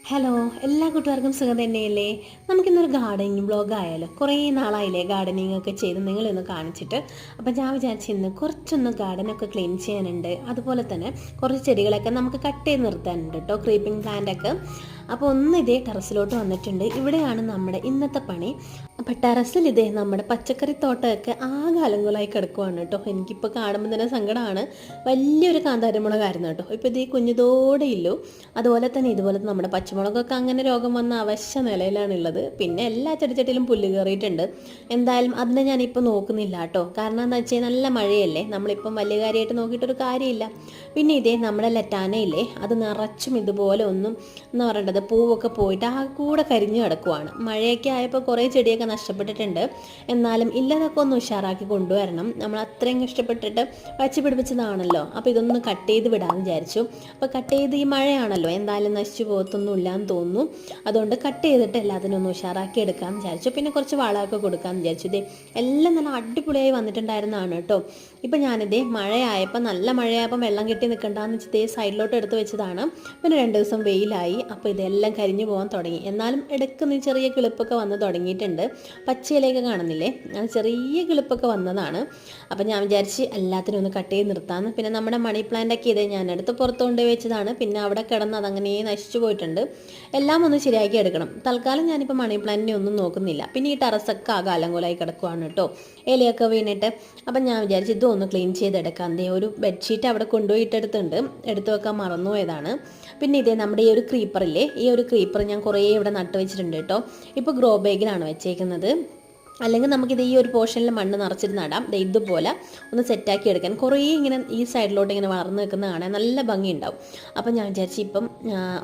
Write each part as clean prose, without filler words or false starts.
Hello, എല്ലാ കൂട്ടുകാർക്കും സുഖം തന്നെയല്ലേ? നമുക്കിന്നൊരു ഗാർഡനിങ് ബ്ലോഗ് ആയാലോ? കുറേ നാളായില്ലേ ഗാർഡനിങ് ഒക്കെ ചെയ്ത് നിങ്ങളൊന്ന് കാണിച്ചിട്ട്. അപ്പോൾ ഞാൻ വിചാരിച്ചു ഇന്ന് കുറച്ചൊന്ന് ഗാർഡനൊക്കെ ക്ലീൻ ചെയ്യാനുണ്ട്. അതുപോലെ തന്നെ കുറച്ച് ചെടികളൊക്കെ നമുക്ക് കട്ട് ചെയ്ത് നിർത്താനുണ്ട് കേട്ടോ, ക്രീപ്പിംഗ് പ്ലാന്റ് ഒക്കെ. അപ്പോൾ ഒന്ന് ഇതേ ടെറസിലോട്ട് വന്നിട്ടുണ്ട്. ഇവിടെയാണ് നമ്മുടെ ഇന്നത്തെ പണി. അപ്പം ടെറസിൽ ഇതേ നമ്മുടെ പച്ചക്കറി തോട്ടമൊക്കെ ആകെ അലങ്കോലമായി കിടക്കുവാണ് കേട്ടോ. എനിക്കിപ്പോൾ കാണുമ്പോൾ തന്നെ സങ്കടമാണ്. വലിയൊരു കാന്താരിമുളകായിരുന്നു കേട്ടോ, ഇപ്പോൾ ഇതേ കുഞ്ഞിതോടെ ഇല്ലു. അതുപോലെ തന്നെ ഇതുപോലെ നമ്മുടെ പച്ചമുളകൊക്കെ അങ്ങനെ രോഗം വന്ന അവശ്യ നിലയിലാണുള്ളത്. പിന്നെ എല്ലാ ചെടിച്ചട്ടിയിലും പുല്ല് കയറിയിട്ടുണ്ട്. എന്തായാലും അതിനെ ഞാനിപ്പോൾ നോക്കുന്നില്ല കേട്ടോ. കാരണം എന്താ വെച്ചാൽ നല്ല മഴയല്ലേ, നമ്മളിപ്പം വലിയ കാര്യമായിട്ട് നോക്കിയിട്ടൊരു കാര്യമില്ല. പിന്നെ ഇതേ നമ്മുടെ ലറ്റാനയില്ലേ, അത് നിറച്ചും ഇതുപോലെ ഒന്നും എന്താ പറയേണ്ടത്, പൂവൊക്കെ പോയിട്ട് ആ കൂടെ കരിഞ്ഞു കിടക്കുവാണ്. മഴയൊക്കെ ആയപ്പോൾ കുറേ ചെടിയൊക്കെ നഷ്ടപ്പെട്ടിട്ടുണ്ട്. എന്നാലും ഇല്ലതൊക്കെ ഒന്ന് ഉഷാറാക്കി കൊണ്ടുവരണം. നമ്മൾ അത്രയും ഇഷ്ടപ്പെട്ടിട്ട് വച്ച് പിടിപ്പിച്ചതാണല്ലോ. അപ്പോൾ ഇതൊന്ന് കട്ട് ചെയ്ത് വിടാമെന്ന് വിചാരിച്ചു. അപ്പോൾ കട്ട് ചെയ്ത് ഈ മഴയാണല്ലോ, എന്തായാലും നശിച്ചു പോകത്തൊന്നും ഇല്ലാന്ന് തോന്നുന്നു. അതുകൊണ്ട് കട്ട് ചെയ്തിട്ട് എല്ലാത്തിനും ഒന്ന് ഉഷാറാക്കി എടുക്കാമെന്ന് വിചാരിച്ചു. പിന്നെ കുറച്ച് വളമൊക്കെ കൊടുക്കാമെന്ന് വിചാരിച്ചു. ഇതേ എല്ലാം നല്ല അടിപൊളിയായി വന്നിട്ടുണ്ടായിരുന്നതാണ് കേട്ടോ. ഇപ്പം ഞാനിതേ മഴയായപ്പോൾ, നല്ല മഴയായപ്പോൾ വെള്ളം കെട്ടി നിൽക്കണ്ടെന്ന് വെച്ച് ഇതേ സൈഡിലോട്ട് എടുത്ത് വെച്ചതാണ്. പിന്നെ 2 ദിവസം വെയിലായി. അപ്പോൾ ഇതെല്ലാം കരിഞ്ഞു പോകാൻ തുടങ്ങി. എന്നാലും ഇടയ്ക്ക് ചെറിയ കിളിപ്പൊക്കെ വന്ന് തുടങ്ങിയിട്ടുണ്ട്. പച്ചയിലേക്ക് കാണുന്നില്ലേ, അത് ചെറിയ കിളിപ്പൊക്കെ വന്നതാണ്. അപ്പം ഞാൻ വിചാരിച്ച് എല്ലാത്തിനും ഒന്ന് കട്ട് ചെയ്ത് നിർത്താമെന്ന്. പിന്നെ നമ്മുടെ മണി പ്ലാന്റൊക്കെ ഇതേ ഞാനെടുത്ത് പുറത്ത് കൊണ്ടുപോയി വെച്ചതാണ്. പിന്നെ അവിടെ കിടന്ന് അതങ്ങനെ നശിച്ചു പോയിട്ടുണ്ട്. എല്ലാം ഒന്ന് ശരിയാക്കി എടുക്കണം. തൽക്കാലം ഞാനിപ്പോൾ മണി പ്ലാന്റിനെ ഒന്നും നോക്കുന്നില്ല. പിന്നെ ഈ ടെറസൊക്കെ ആകെ അലങ്കോലമായി കിടക്കുവാണ് കേട്ടോ, ഇലയൊക്കെ വീണിട്ട്. അപ്പം ഞാൻ വിചാരിച്ച് ഇതൊന്ന് ക്ലീൻ ചെയ്തെടുക്കാം. ദേ ഒരു ബെഡ്ഷീറ്റ് അവിടെ കൊണ്ടുപോയിട്ടെടുത്തുണ്ട്, എടുത്തു വെക്കാൻ മറന്നുപോയതാണ്. പിന്നെ ഇതേ നമ്മുടെ ഈ ഒരു ക്രീപ്പറില്ലേ, ഈ ഒരു ക്രീപ്പർ ഞാൻ കുറേ ഇവിടെ നട്ട് വെച്ചിട്ടുണ്ട് കേട്ടോ. ഇപ്പോൾ ഗ്രോ ബാഗിലാണ് വെച്ചേക്കുന്നത്. അല്ലെങ്കിൽ നമുക്കിത് ഈ ഒരു പോർഷനിൽ മണ്ണ് നിറച്ചിട്ട് നടാം. ഇതുപോലെ ഒന്ന് സെറ്റാക്കി എടുക്കാൻ. കുറേ ഇങ്ങനെ ഈ സൈഡിലോട്ട് ഇങ്ങനെ വളർന്ന് നിൽക്കുന്ന കാണാൻ നല്ല ഭംഗിയുണ്ടാവും. അപ്പം ഞാൻ വിചാരിച്ചു ഇപ്പം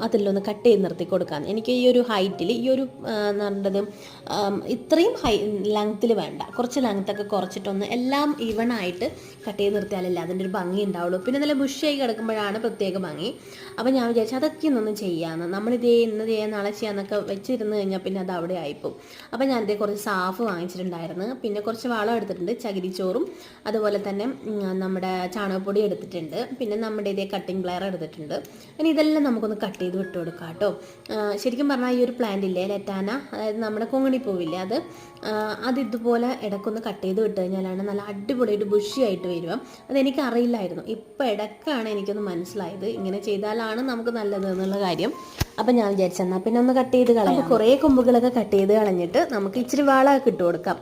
അതിലൊന്ന് കട്ട് ചെയ്ത് നിർത്തി കൊടുക്കാം. എനിക്ക് ഈ ഒരു ഹൈറ്റിൽ, ഈ ഒരു നല്ലത് ഇത്രയും ലെങ്ത്തിൽ വേണ്ട, കുറച്ച് ലെങ്ത്തൊക്കെ കുറച്ചിട്ടൊന്ന് എല്ലാം ഈവൺ ആയിട്ട് കട്ട് ചെയ്ത് നിർത്തിയാലല്ലേ അതിൻ്റെ ഒരു ഭംഗി ഉണ്ടാവുള്ളൂ. പിന്നെ നല്ല ബുഷായി കിടക്കുമ്പോഴാണ് പ്രത്യേക ഭംഗി. അപ്പം ഞാൻ വിചാരിച്ചു അതൊക്കെ ഒന്നൊന്നും ചെയ്യാമെന്ന്. നമ്മളിതേ ഇന്ന് ചെയ്യാൻ നാളെ ചെയ്യാമെന്നൊക്കെ വെച്ചിരുന്ന് കഴിഞ്ഞാൽ പിന്നെ അത് അവിടെ ആയിപ്പോവും. അപ്പം ഞാനിതേ കുറച്ച് സാഫ് വാങ്ങിച്ചിട്ടുണ്ടായിരുന്നു. പിന്നെ കുറച്ച് വളം എടുത്തിട്ടുണ്ട്, ചകിരിച്ചോറും അതുപോലെ തന്നെ നമ്മുടെ ചാണകപ്പൊടി എടുത്തിട്ടുണ്ട്. പിന്നെ നമ്മുടെ ഇതേ കട്ടിംഗ് പ്ലെയർ എടുത്തിട്ടുണ്ട്. ഇനി ഇതെല്ലാം നമുക്കൊന്ന് കട്ട് ചെയ്ത് വിട്ടു കൊടുക്കാം കേട്ടോ. ശരിക്കും പറഞ്ഞാൽ ഈ ഒരു പ്ലാന്റ് ഇല്ലേ, ലെറ്റാന, അതായത് നമ്മുടെ കൊങ്ങിണിപ്പൂവില്ലേ, അത് ഇതുപോലെ ഇടയ്ക്കൊന്ന് കട്ട് ചെയ്ത് വിട്ട് കഴിഞ്ഞാലാണ് നല്ല അടിപൊളിയായിട്ട് ബുഷിയായിട്ട് വരിക. അതെനിക്ക് അറിയില്ലായിരുന്നു. ഇപ്പം ഇടയ്ക്കാണ് എനിക്കൊന്ന് മനസ്സിലായത് ഇങ്ങനെ ചെയ്താലാണ് നമുക്ക് നല്ലത് എന്നുള്ള കാര്യം. അപ്പം ഞാൻ വിചാരിച്ചെന്നാൽ പിന്നെ ഒന്ന് കട്ട് ചെയ്ത് കളയാം. കുറേ കൊമ്പുകളൊക്കെ കട്ട് ചെയ്ത് കളഞ്ഞിട്ട് നമുക്ക് ഇച്ചിരി വളമൊക്കെ ഇട്ട് കൊടുക്കാം.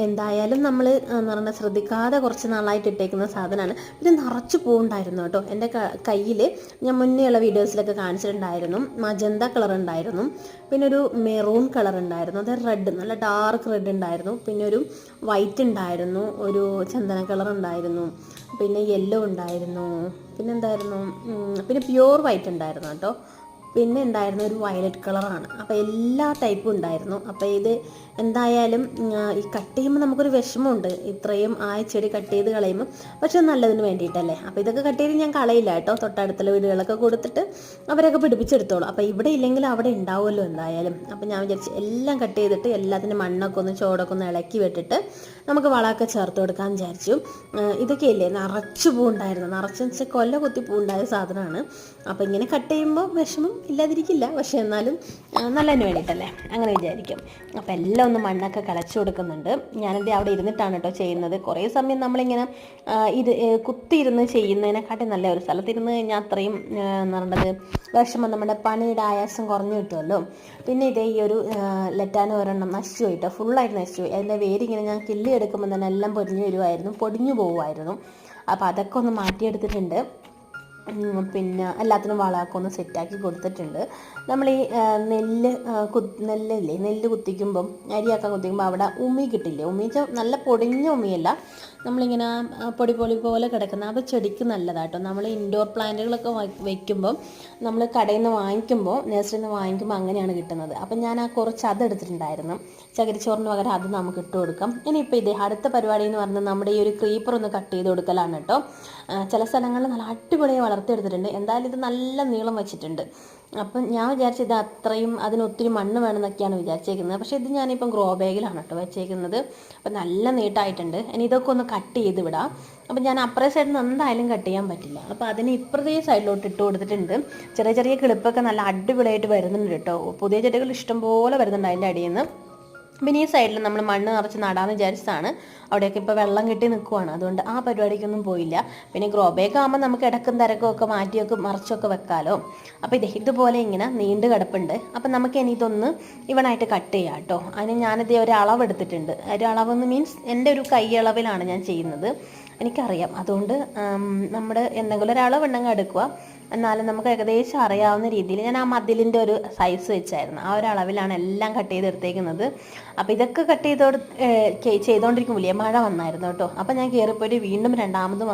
എന്തായാലും നമ്മൾ എന്ന് പറഞ്ഞാൽ ശ്രദ്ധിക്കാതെ കുറച്ച് നാളായിട്ട് ഇട്ടേക്കുന്ന സാധനമാണ്. പിന്നെ നിറച്ച് പൂവുണ്ടായിരുന്നു കേട്ടോ. എൻ്റെ കയ്യിൽ ഞാൻ മുന്നേയുള്ള വീഡിയോസിലൊക്കെ കാണിച്ചിട്ടുണ്ടായിരുന്നു. മജന്ത കളർ ഉണ്ടായിരുന്നു, പിന്നെ ഒരു മെറൂൺ കളർ ഉണ്ടായിരുന്നു, അത് റെഡ്, നല്ല ഡാർക്ക് റെഡ് ഉണ്ടായിരുന്നു, പിന്നെ ഒരു വൈറ്റ് ഉണ്ടായിരുന്നു, ഒരു ചന്ദന കളർ ഉണ്ടായിരുന്നു, പിന്നെ യെല്ലോ ഉണ്ടായിരുന്നു, പിന്നെ എന്തായിരുന്നു, പിന്നെ പ്യുവർ വൈറ്റ് ഉണ്ടായിരുന്നു കേട്ടോ. പിന്നെ ഉണ്ടായിരുന്ന ഒരു വയലറ്റ് കളറാണ്. അപ്പോൾ എല്ലാ ടൈപ്പും ഉണ്ടായിരുന്നു. അപ്പോൾ ഇത് എന്തായാലും ഈ കട്ട് ചെയ്യുമ്പോൾ നമുക്കൊരു വിഷമമുണ്ട്, ഇത്രയും ചെടി കട്ട് ചെയ്ത് കളയുമ്പോൾ. പക്ഷെ നല്ലതിന് വേണ്ടിയിട്ടല്ലേ. അപ്പോൾ ഇതൊക്കെ കട്ട് ചെയ്ത് ഞാൻ കളയില്ല കേട്ടോ. തൊട്ടടുത്തുള്ള വീടുകളൊക്കെ കൊടുത്തിട്ട് അവരൊക്കെ പിടിപ്പിച്ചെടുത്തോളൂ. അപ്പോൾ ഇവിടെ ഇല്ലെങ്കിൽ അവിടെ ഉണ്ടാവുമല്ലോ എന്തായാലും. അപ്പോൾ ഞാൻ വിചാരിച്ചു എല്ലാം കട്ട് ചെയ്തിട്ട് എല്ലാത്തിനും മണ്ണൊക്കെ ഒന്ന് ചോടൊക്കെ ഒന്ന് ഇളക്കി വിട്ടിട്ട് നമുക്ക് വളമൊക്കെ ചേർത്ത് കൊടുക്കാൻ വിചാരിച്ചു. ഇതൊക്കെ ഇല്ലേ, നിറച്ച് പൂവുണ്ടായിരുന്നു, നിറച്ചെന്ന് വെച്ചാൽ കൊല്ല കുത്തി പൂവുണ്ടായ സാധനമാണ്. അപ്പോൾ ഇങ്ങനെ കട്ട് ചെയ്യുമ്പോൾ വിഷമം ഇല്ലാതിരിക്കില്ല, പക്ഷെ എന്നാലും നല്ലതിന് വേണ്ടിയിട്ടല്ലേ, അങ്ങനെ വിചാരിക്കും. അപ്പോൾ എല്ലാം ഒന്ന് മണ്ണൊക്കെ കളച്ചു കൊടുക്കുന്നുണ്ട്. ഞാനെന്ത് അവിടെ ഇരുന്നിട്ടാണ് കേട്ടോ ചെയ്യുന്നത്. കുറേ സമയം നമ്മളിങ്ങനെ കുത്തിയിരുന്ന് ചെയ്യുന്നതിനെക്കാട്ടി നല്ല ഒരു സ്ഥലത്തിരുന്ന് കഴിഞ്ഞാൽ അത്രയും എന്ന് പറയുന്നത് വിഷമം, നമ്മുടെ പണിയുടെ ആയാസം കുറഞ്ഞു കിട്ടുമല്ലോ. പിന്നെ ഇതേ ഈ ഒരു ലെറ്റാന ഒരെണ്ണം നശിച്ചു പോയിട്ടോ, ഫുള്ളായിട്ട് നശിച്ചു പോയി. അതിൻ്റെ വേരിങ്ങനെ ഞാൻ കിള്ളി എടുക്കുമ്പോൾ തന്നെ എല്ലാം പൊടിഞ്ഞു പോകുമായിരുന്നു. അപ്പോൾ അതൊക്കെ ഒന്ന് മാറ്റിയെടുത്തിട്ടുണ്ട്. പിന്നെ എല്ലാത്തിനും വളമൊക്കെ ഒന്ന് സെറ്റാക്കി കൊടുത്തിട്ടുണ്ട്. നമ്മൾ ഈ നെല്ല് കുത്തിക്കുമ്പം, അരിയൊക്കെ കുത്തിക്കുമ്പോൾ അവിടെ ഉമി കിട്ടില്ലേ, നല്ല പൊടിഞ്ഞ ഉമിയല്ല, നമ്മളിങ്ങനെ പൊടി പോലെ കിടക്കുന്ന, അത് ചെടിക്ക് നല്ലതാട്ടോ. നമ്മൾ ഇൻഡോർ പ്ലാന്റുകളൊക്കെ വയ്ക്കുമ്പം നമ്മൾ കടയിൽ നിന്ന് വാങ്ങിക്കുമ്പോൾ, നഴ്സറിയിൽ നിന്ന് വാങ്ങിക്കുമ്പോൾ അങ്ങനെയാണ് കിട്ടുന്നത്. അപ്പം ഞാൻ കുറച്ച് അതെടുത്തിട്ടുണ്ടായിരുന്നു. ചകിരിച്ചോറിന് പകരം അത് നമുക്ക് ഇട്ട് കൊടുക്കാം. ഇനിയിപ്പോൾ ഇതേ അടുത്ത പരിപാടി എന്ന് പറഞ്ഞാൽ നമ്മുടെ ഈ ഒരു ക്രീപ്പർ ഒന്ന് കട്ട് ചെയ്ത് കൊടുക്കലാണ് കേട്ടോ. ചില സ്ഥലങ്ങളിൽ നല്ല അടിപൊളിയായി വളർത്തിയെടുത്തിട്ടുണ്ട്. എന്തായാലും ഇത് നല്ല നീളം വെച്ചിട്ടുണ്ട്. അപ്പം ഞാൻ വിചാരിച്ചത് ഇത് അത്രയും അതിനൊത്തിരി മണ്ണ് വേണമെന്നൊക്കെയാണ് വിചാരിച്ചേക്കുന്നത്. പക്ഷേ ഇത് ഞാനിപ്പം ഗ്രോ ബാഗിലാണ് കേട്ടോ വെച്ചേക്കുന്നത്. അപ്പം നല്ല നീട്ടായിട്ടുണ്ട്. ഇനി ഇതൊക്കെ ഒന്ന് കട്ട് ചെയ്ത് വിടാം. അപ്പോൾ ഞാൻ അപ്പുറേ സൈഡിൽ നിന്ന് എന്തായാലും കട്ട് ചെയ്യാൻ പറ്റില്ല. അപ്പോൾ അതിന് ഇപ്പുറത്തെ സൈഡിലോട്ട് ഇട്ട് കൊടുത്തിട്ടുണ്ട്. ചെറിയ ചെറിയ കിളിപ്പൊക്കെ നല്ല അടിപൊളിയായിട്ട് വരുന്നുണ്ട് കേട്ടോ. പുതിയ ചെടികൾ ഇഷ്ടംപോലെ വരുന്നുണ്ട് അതിൻ്റെ അടിയിൽ നിന്ന്. പിന്നെ ഈ സൈഡിൽ നമ്മൾ മണ്ണ് നിറച്ച് നടാമെന്ന് വിചാരിച്ചതാണ്. അവിടെയൊക്കെ ഇപ്പോൾ വെള്ളം കെട്ടി നിൽക്കുവാണ്, അതുകൊണ്ട് ആ പരിപാടിക്കൊന്നും പോയില്ല. പിന്നെ ഗ്രോ ബാഗ് ആകുമ്പോൾ നമുക്ക് ഇടക്കും തിരക്കും ഒക്കെ മാറ്റിയൊക്കെ മറിച്ചൊക്കെ വെക്കാമല്ലോ. അപ്പോൾ ഇതുപോലെ ഇങ്ങനെ നീണ്ട് കിടപ്പുണ്ട്. അപ്പം നമുക്ക് ഇനി ഇതൊന്ന് ഇവണായിട്ട് കട്ട് ചെയ്യാം കേട്ടോ. അതിന് ഞാനിത് ഒരു അളവ് എടുത്തിട്ടുണ്ട്. ഒരു അളവെന്ന് മീൻസ് എൻ്റെ ഒരു കൈ അളവിലാണ് ഞാൻ ചെയ്യുന്നത്, എനിക്കറിയാം. അതുകൊണ്ട് നമ്മുടെ എന്തെങ്കിലും ഒരു അളവുണ്ടെങ്കിൽ എടുക്കുക. എന്നാലും നമുക്ക് ഏകദേശം അറിയാവുന്ന രീതിയിൽ ഞാൻ ആ മതിലിൻ്റെ ഒരു സൈസ് വെച്ചായിരുന്നു, ആ ഒരു അളവിലാണ് എല്ലാം കട്ട് ചെയ്തെടുത്തേക്കുന്നത്. അപ്പോൾ ഇതൊക്കെ കട്ട് ചെയ്തുകൊണ്ടിരിക്കുമ്പോൾ മഴ വന്നായിരുന്നു കേട്ടോ. അപ്പോൾ ഞാൻ കയറിപ്പോയിട്ട് വീണ്ടും രണ്ടാമത്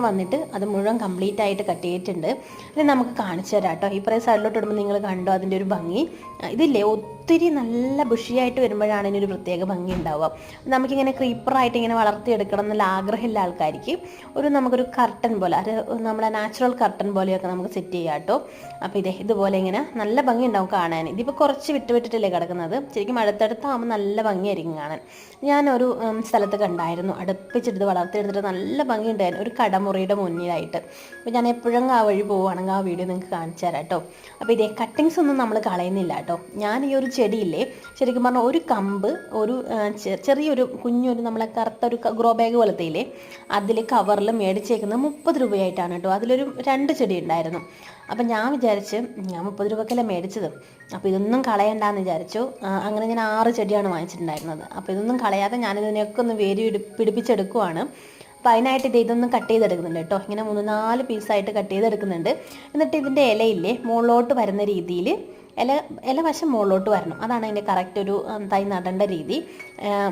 വന്നിട്ട് അത് മുഴുവൻ കംപ്ലീറ്റ് ആയിട്ട് കട്ട് ചെയ്തിട്ടുണ്ട്. ഇനി നമുക്ക് കാണിച്ചു തരാം കേട്ടോ. ഈ പ്രൈസ് സൈഡിലോട്ട് ഇടുമ്പോൾ നിങ്ങൾ കണ്ടോ അതിൻ്റെ ഒരു ഭംഗി. ഇതില്ലേ ഒത്തിരി നല്ല ബുഷിയായിട്ട് വരുമ്പോഴാണ് ഇതിനൊരു പ്രത്യേക ഭംഗി ഉണ്ടാവുക. നമുക്കിങ്ങനെ ക്രീപ്പറായിട്ട് ഇങ്ങനെ വളർത്തിയെടുക്കണം എന്നുള്ള ആഗ്രഹമില്ല ആൾക്കാർക്ക് നമുക്കൊരു കർട്ടൻ പോലെ, അത് നമ്മളെ നാച്ചുറൽ കർട്ടൻ പോലെയൊക്കെ നമുക്ക് സെറ്റ് ചെയ്യാം കേട്ടോ. അപ്പോൾ ഇതുപോലെ ഇങ്ങനെ നല്ല ഭംഗി ഉണ്ടാവും കാണാൻ. ഇതിപ്പോൾ കുറച്ച് വിട്ടിട്ടല്ലേ കിടക്കുന്നത്. ശരിക്കും അടുത്തടുത്താകുമ്പോൾ നല്ല ഭംഗിയായിരിക്കും കാണാൻ. ഞാനൊരു സ്ഥലത്ത് കണ്ടായിരുന്നു, അടുപ്പിച്ചിട്ട് വളർത്തിയെടുത്തിട്ട് നല്ല ഭംഗി ഉണ്ടായിരുന്നു, ഒരു കടമുറിയുടെ മുന്നിലായിട്ട്. അപ്പോൾ ഞാൻ എപ്പോഴും ആ വഴി പോവുകയാണെങ്കിൽ ആ വീഡിയോ നിങ്ങൾക്ക് കാണിച്ചു തരാം കേട്ടോ. അപ്പോൾ കട്ടിങ്സ് ഒന്നും നമ്മൾ കളയുന്നില്ല കേട്ടോ. ഞാൻ ഈ ഒരു ചെടിയില്ലേ, ശരിക്കും പറഞ്ഞാൽ ഒരു കമ്പ്, ഒരു ചെറിയൊരു കുഞ്ഞൊരു നമ്മളെ കറുത്തൊരു ഗ്രോ ബാഗ് പോലത്തെ ഇല്ലേ, അതിൽ കവറിൽ മേടിച്ചേക്കുന്നത് 30 രൂപയായിട്ടാണ് കേട്ടോ. അതിലൊരു 2 ചെടി ഉണ്ടായിരുന്നു. അപ്പം ഞാൻ വിചാരിച്ച്, ഞാൻ 30 രൂപക്കല്ലേ മേടിച്ചത്, അപ്പോൾ ഇതൊന്നും കളയണ്ടെന്ന് വിചാരിച്ചു. അങ്ങനെ ഞാൻ 6 ചെടിയാണ് വാങ്ങിച്ചിട്ടുണ്ടായിരുന്നത്. അപ്പോൾ ഇതൊന്നും കളയാതെ ഞാനിതിനെയൊക്കെ ഒന്ന് പിടിപ്പിച്ചെടുക്കുവാണ്. അപ്പോൾ അതിനായിട്ട് ഇതൊന്നും കട്ട് ചെയ്തെടുക്കുന്നുണ്ട് കേട്ടോ. ഇങ്ങനെ 3-4 പീസായിട്ട് കട്ട് ചെയ്തെടുക്കുന്നുണ്ട്. എന്നിട്ട് ഇതിൻ്റെ ഇലയില്ലേ മുകളിലോട്ട് വരുന്ന രീതിയിൽ ഇല വശം മുകളിലോട്ട് വരണം. അതാണ് അതിൻ്റെ കറക്റ്റ് ഒരു തൈ നടേണ്ട രീതി.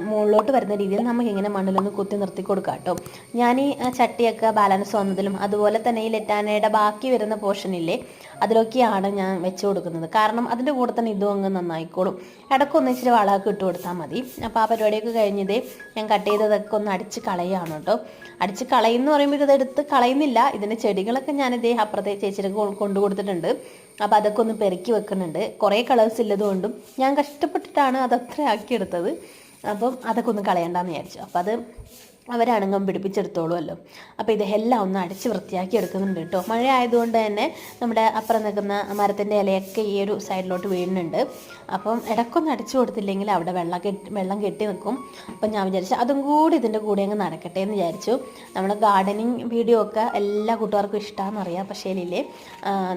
മുകളിലോട്ട് വരുന്ന രീതിയിൽ നമുക്കിങ്ങനെ മണ്ണിലൊന്ന് കുത്തി നിർത്തി കൊടുക്കാം കേട്ടോ. ഞാൻ ഈ ചട്ടിയൊക്കെ ബാലൻസ് വന്നതിലും അതുപോലെ തന്നെ ഈ ലെറ്റാനയുടെ ബാക്കി വരുന്ന പോർഷനില്ലേ, അതിലൊക്കെയാണ് ഞാൻ വെച്ച് കൊടുക്കുന്നത്. കാരണം അതിൻ്റെ കൂടെ തന്നെ ഇതും അങ്ങ് നന്നായിക്കോളും. ഇടയ്ക്കൊന്ന് ഇച്ചിരി വളമൊക്കെ ഇട്ട് കൊടുത്താൽ മതി. അപ്പോൾ ആ പരിപാടിയൊക്കെ കഴിഞ്ഞതേ ഞാൻ കട്ട് ചെയ്തതൊക്കെ ഒന്ന് അടിച്ച് കളയാണ് കേട്ടോ. അടിച്ച് കളയുമെന്ന് പറയുമ്പോൾ ഇതെടുത്ത് കളയുന്നില്ല. ഇതിൻ്റെ ചെടികളൊക്കെ ഞാനിതേ അപ്പുറത്തെ ചേച്ചിയുടെ കൊണ്ടു കൊടുത്തിട്ടുണ്ട്. അപ്പോൾ അതൊക്കെ ഒന്ന് പെറുക്കി വെക്കുന്നുണ്ട്. കുറേ കളേഴ്സ് ഉള്ളതുകൊണ്ടും ഞാൻ കഷ്ടപ്പെട്ടിട്ടാണ് അതത്ര ആക്കിയെടുത്തത്. അപ്പം അതൊക്കെ ഒന്ന് കളയണ്ടെന്ന് വിചാരിച്ചു. അപ്പോൾ അത് അവരാണെങ്കിലും പിടിപ്പിച്ചെടുത്തോളുമല്ലോ. അപ്പോൾ ഇതെല്ലാം ഒന്ന് അടിച്ച് വൃത്തിയാക്കി എടുക്കുന്നുണ്ട് കേട്ടോ. മഴ ആയതുകൊണ്ട് തന്നെ നമ്മുടെ അപ്പുറം നിൽക്കുന്ന മരത്തിൻ്റെ ഇലയൊക്കെ ഈ ഒരു സൈഡിലോട്ട് വീഴുന്നുണ്ട്. അപ്പം ഇടയ്ക്കൊന്ന് അടിച്ചു കൊടുത്തില്ലെങ്കിൽ അവിടെ വെള്ളം കെട്ടി നിൽക്കും. അപ്പം ഞാൻ വിചാരിച്ചു അതും കൂടി ഇതിൻ്റെ കൂടെ അങ്ങ് നടക്കട്ടെ എന്ന് വിചാരിച്ചു. നമ്മുടെ ഗാർഡനിങ് വീഡിയോ ഒക്കെ എല്ലാ കൂട്ടുകാർക്കും ഇഷ്ടമാണെന്നറിയാം. പക്ഷേ ഇല്ലേ,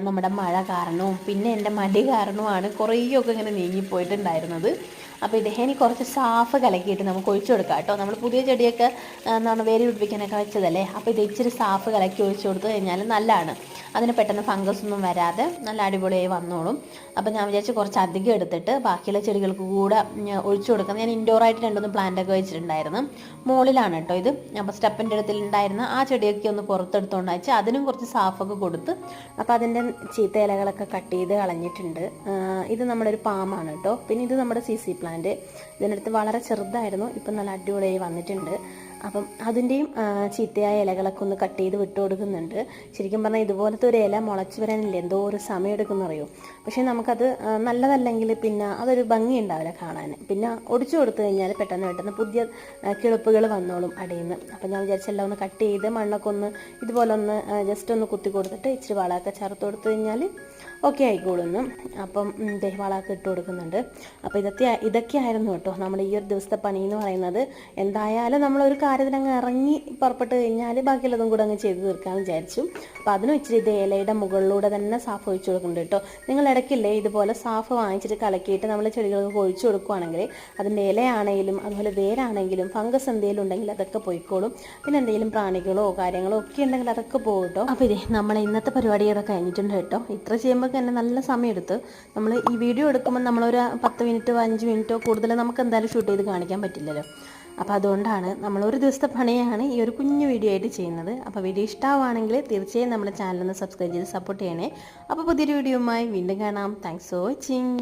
നമ്മുടെ മഴ കാരണവും പിന്നെ എൻ്റെ മടി കാരണവുമാണ് കുറേയൊക്കെ ഇങ്ങനെ നീങ്ങിപ്പോയിട്ടുണ്ടായിരുന്നത്. അപ്പോൾ ഇനി കുറച്ച് സാഫ് കലക്കിയിട്ട് നമുക്ക് ഒഴിച്ചു കൊടുക്കാം കേട്ടോ. നമ്മൾ പുതിയ ചെടിയൊക്കെ എന്താണ് വേര് പിടിപ്പിക്കാനൊക്കെ വെച്ചതല്ലേ. അപ്പോൾ ഇച്ചിരി സാഫ് കലക്കി ഒഴിച്ചു കൊടുത്തു കഴിഞ്ഞാൽ നല്ലതാണ്. അതിന് പെട്ടെന്ന് ഫംഗസ് ഒന്നും വരാതെ നല്ല അടിപൊളിയായി വന്നോളും. അപ്പോൾ ഞാൻ വിചാരിച്ച് കുറച്ച് അധികം എടുത്തിട്ട് ബാക്കിയുള്ള ചെടികൾക്ക് കൂടെ ഒഴിച്ചു കൊടുക്കുന്നത്. ഞാൻ ഇൻഡോറായിട്ട് 2-3 പ്ലാന്റൊക്കെ വെച്ചിട്ടുണ്ടായിരുന്നു. മുകളിലാണ് കേട്ടോ ഇത്. അപ്പോൾ സ്റ്റെപ്പിൻ്റെ അടുത്തിലുണ്ടായിരുന്ന ആ ചെടിയൊക്കെ ഒന്ന് പുറത്തെടുത്തുകൊണ്ട് വെച്ച് അതിനും കുറച്ച് സാഫൊക്കെ കൊടുത്ത്. അപ്പോൾ അതിൻ്റെ ചീത്ത ഇലകളൊക്കെ കട്ട് ചെയ്ത് കളഞ്ഞിട്ടുണ്ട്. ഇത് നമ്മുടെ ഒരു പാമാണ് കേട്ടോ. പിന്നെ ഇത് നമ്മുടെ CC പ്ലാന്റ്. ഇതിനടുത്ത് വളരെ ചെറുതായിരുന്നു, ഇപ്പം നല്ല അടിപൊളിയായി വന്നിട്ടുണ്ട്. അപ്പം അതിൻ്റെയും ചീത്തയായ ഇലകളൊക്കെ ഒന്ന് കട്ട് ചെയ്ത് വിട്ടു കൊടുക്കുന്നുണ്ട്. ശരിക്കും പറഞ്ഞാൽ ഇതുപോലത്തെ ഒരു ഇല മുളച്ച് വരാനില്ല എന്തോ ഒരു സമയം എടുക്കുമെന്നറിയോ. പക്ഷേ നമുക്കത് നല്ലതല്ലെങ്കിൽ പിന്നെ അതൊരു ഭംഗി ഉണ്ടാവില്ല കാണാൻ. പിന്നെ ഒടിച്ചു കൊടുത്തു കഴിഞ്ഞാൽ പെട്ടെന്ന് പുതിയ കിളിപ്പുകൾ വന്നോളും അടിയിൽ നിന്ന്. അപ്പം ഞാൻ വിചാരിച്ചെല്ലാം ഒന്ന് കട്ട് ചെയ്ത് മണ്ണൊക്കെ ഒന്ന് ഇതുപോലെ ഒന്ന് ജസ്റ്റ് ഒന്ന് കുത്തി കൊടുത്തിട്ട് ഇച്ചിരി വളമൊക്കെ ചേർത്ത് കൊടുത്തു കഴിഞ്ഞാൽ ഓക്കെ ആയിക്കോളുന്നു. അപ്പം വളമൊക്കെ ഇട്ട് കൊടുക്കുന്നുണ്ട്. അപ്പോൾ ഇതൊക്കെയായിരുന്നു കേട്ടോ നമ്മൾ ഈ ഒരു ദിവസത്തെ പണി എന്ന് പറയുന്നത്. എന്തായാലും നമ്മളൊരു കാര്യത്തിനങ്ങ് ഇറങ്ങി പുറപ്പെട്ട് കഴിഞ്ഞാൽ ബാക്കിയുള്ളതും കൂടെ അങ്ങ് ചെയ്ത് തീർക്കാമെന്ന് വിചാരിച്ചു. അപ്പോൾ അതിനും ഇച്ചിരി ഇലയുടെ മുകളിലൂടെ തന്നെ സാഫ് ഒഴിച്ചു കൊടുക്കുന്നുണ്ട് കേട്ടോ. നിങ്ങൾ ഇടയ്ക്കില്ലേ ഇതുപോലെ സാഫ് വാങ്ങിച്ചിട്ട് കലക്കിയിട്ട് നമ്മൾ ചെടികൾക്ക് ഒഴിച്ചു കൊടുക്കുകയാണെങ്കിൽ അതിൻ്റെ ഇലയാണെങ്കിലും അതുപോലെ വേരാണെങ്കിലും ഫംഗസ് എന്തെങ്കിലും ഉണ്ടെങ്കിൽ അതൊക്കെ പോയിക്കോളും. പിന്നെ എന്തെങ്കിലും പ്രാണികളോ കാര്യങ്ങളോ ഒക്കെ ഉണ്ടെങ്കിൽ അതൊക്കെ പോകും കേട്ടോ. അപ്പോൾ നമ്മളെ ഇന്നത്തെ പരിപാടിയൊക്കെ കഴിഞ്ഞിട്ടുണ്ട് കേട്ടോ. ഇത്ര ചെയ്യുമ്പോൾ തന്നെ നല്ല സമയമെടുത്ത് നമ്മൾ ഈ വീഡിയോ എടുക്കുമ്പോൾ നമ്മളൊരു 10 മിനിറ്റോ 5 മിനിറ്റോ കൂടുതൽ നമുക്ക് എന്തായാലും ഷൂട്ട് ചെയ്ത് കാണിക്കാൻ പറ്റില്ലല്ലോ. അപ്പോൾ അതുകൊണ്ടാണ് നമ്മളൊരു ദിവസത്തെ പണിയാണ് ഈ ഒരു കുഞ്ഞു വീഡിയോ ആയിട്ട് ചെയ്യുന്നത്. അപ്പോൾ വീഡിയോ ഇഷ്ടമാണെങ്കിൽ തീർച്ചയായും നമ്മുടെ ചാനലൊന്ന് സബ്സ്ക്രൈബ് ചെയ്ത് സപ്പോർട്ട് ചെയ്യണേ. അപ്പോൾ പുതിയൊരു വീഡിയോയുമായി വീണ്ടും കാണാം. Thanks for watching.